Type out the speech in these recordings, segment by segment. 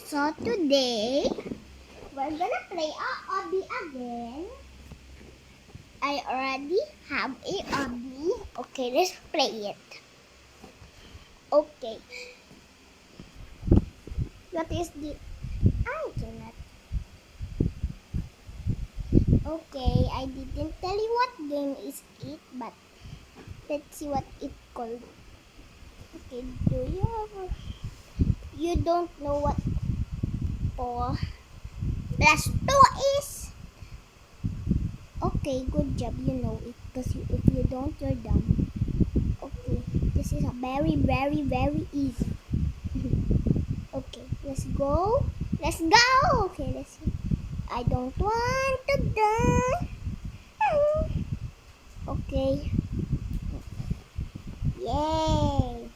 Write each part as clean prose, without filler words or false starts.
So today, we're gonna play a obby again. I already have a obby. Okay, let's play it. Okay. What is the... I cannot. Okay, I didn't tell you what game is it, but let's see what it called. Okay, do you have... You don't know what 4 plus 2 is? Okay, good job, you know it. Because if you don't, you're dumb. Okay, this is a very easy. Okay, let's go. Let's go! Okay, let's see. I don't want to die. Okay. Yay!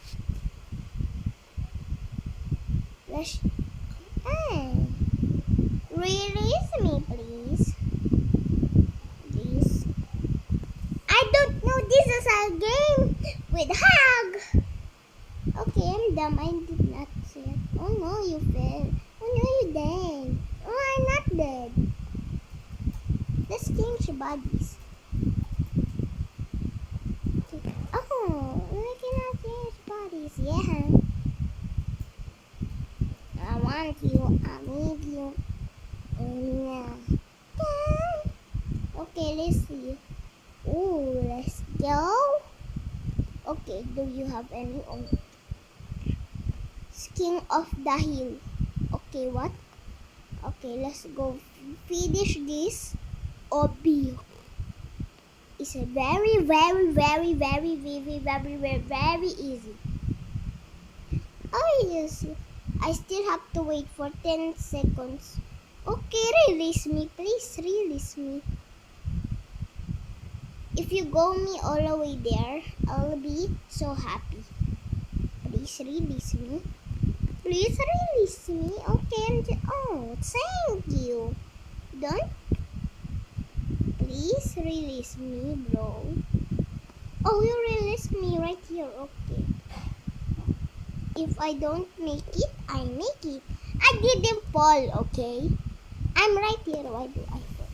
Let's... Release me, please. Please. I don't know this is a game with hug. Okay, I'm dumb. I did not say it. Oh no, you fell. Oh no, you dead. Oh, I'm not dead. Let's change bodies. Okay. Oh, we cannot change bodies. Yeah. I want you. I need you. Yeah. Okay, let's see. Oh, let's go. Okay, do you have any on King of the Hill? Okay, what? Okay, let's go finish this. Obby. It's a very easy. Oh yes, I still have to wait for 10 seconds. Okay, release me, please release me. If you go me all the way there, I'll be so happy. Please release me. Please release me. Okay, oh, thank you. Don't. Please release me, bro. Oh, you release me right here. Okay. If I don't make it, I make it. I didn't fall, okay? I'm right here. Why do I fall?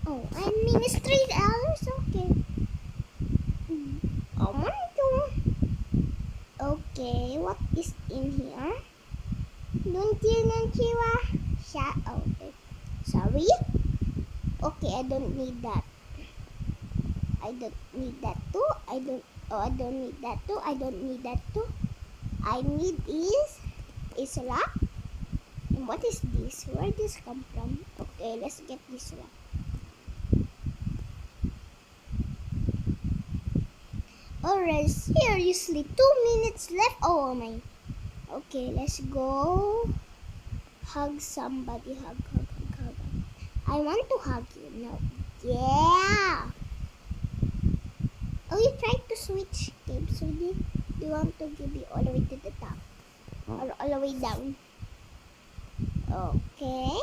Oh, I'm in street hours. Okay. Oh my God. Okay, what is in here? Don't you shut up. Sorry? Okay, I don't need that. I don't need that too. I don't need that too. I don't need that too. I need is rock. And what is this? Where did this come from? Okay, let's get this rock. Alright, seriously, 2 minutes left. Oh my. Okay, let's go. Hug somebody. Hug. I want to hug you now. Yeah. Oh, you tried to switch games. So do you want to give me all the way to the top? Or all the way down? Okay.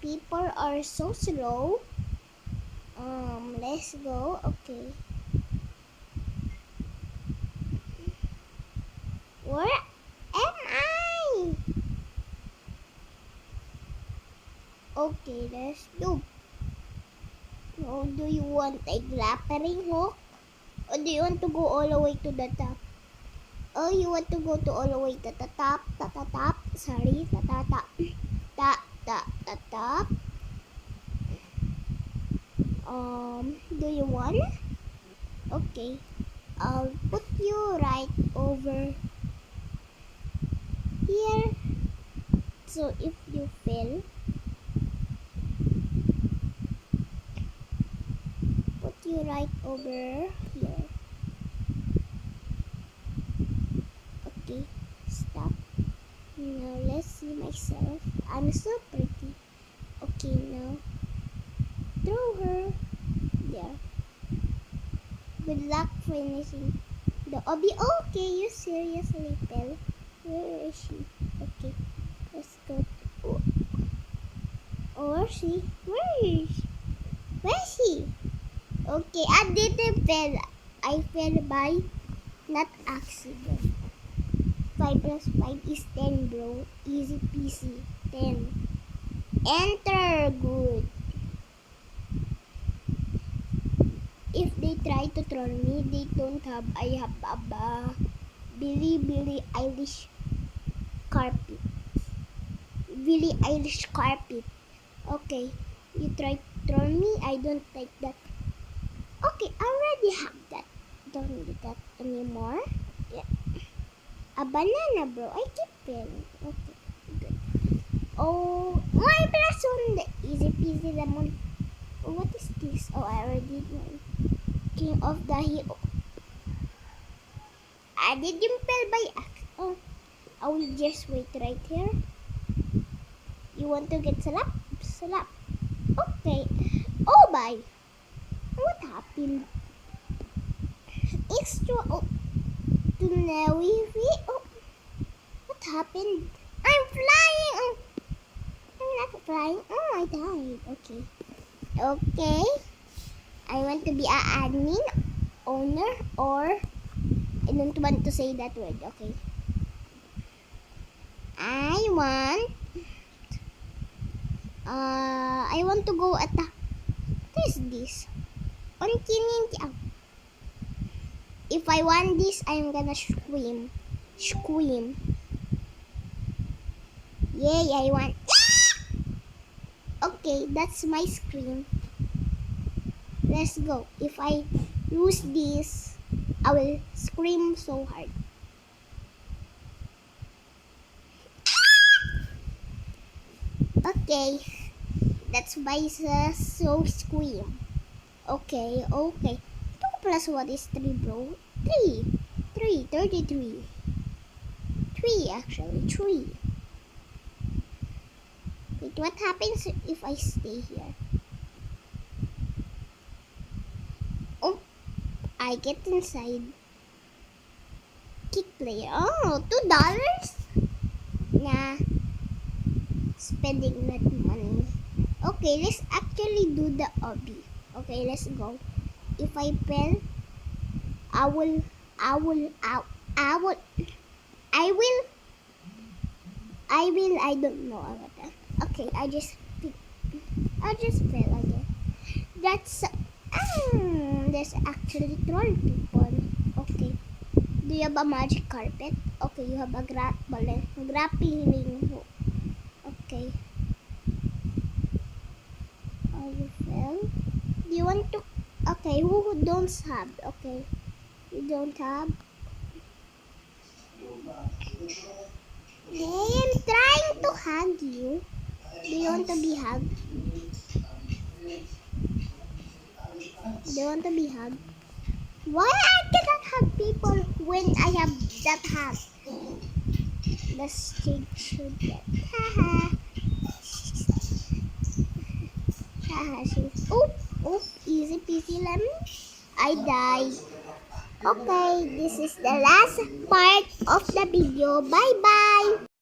People are so slow. Let's go. Okay. Where am I? Okay, let's do. Oh, do you want a grappling hook? Or do you want to go all the way to the top? Oh, you want to go to all the way to the top? Top. Sorry, top. Top. Do you want? Okay. I'll put you right over here. So if you fail, put you right over here. Okay, stop. Now let's see myself. I'm so pretty. Okay, now throw her there. Good luck finishing the obby. Okay, you seriously fell. Where is she? Okay, let's go to... Or she? Where is she? Where is she? Okay, I didn't fail. I fell by not accident. 5 plus 5 is 10, bro. Easy peasy. 10. Enter. Good. If they try to troll me, they don't have, I have a Billie Eilish carpet. Billie Eilish carpet. Okay, you try to troll me, I don't like that. Okay, I already have that. Don't need that anymore. Yeah. A banana, bro. I keep it. Okay, good. Oh, my plus one. The easy peasy lemon. Oh, what is this? Oh, I already know. King of the Hill. I did impel by axe. Oh, I will just wait right here. You want to get slap? Slap. Okay. Oh, bye. What happened? Extra. Oh, to Nawiwi. Oh, what happened? I'm flying. Oh, I'm not flying. Oh, I died. Okay. Okay. I want to be a admin, owner, or I don't want to say that word. Okay. I want to go at the. What is this? If I want this, I'm gonna scream. Scream. Yay, I want. Okay, that's my scream. Let's go. If I lose this, I will scream so hard. Okay, that's my so scream. Okay. 2 plus what is 3, bro? 3. 33. 3 actually. 3. Wait, what happens if I stay here? Oh, I get inside. Kick player. Oh, $2? Nah. Spending that money. Okay, let's actually do the obby. Okay, let's go. If I fail, I don't know about that. Okay, I just fell again. That's actually troll people. Okay. Do you have a magic carpet? Okay, you have a grappling hook. Okay. Oh, you fell? Do you want to? Okay, who don't have? Okay, you don't have. Hey, I'm trying to hug you. Do you want to be hugged? Do you want to be hugged? Why I cannot hug people when I have that hug? The stage should get. Haha. Haha, she's. Oh, easy peasy lemon. I died. Okay, this is the last part of the video. Bye bye.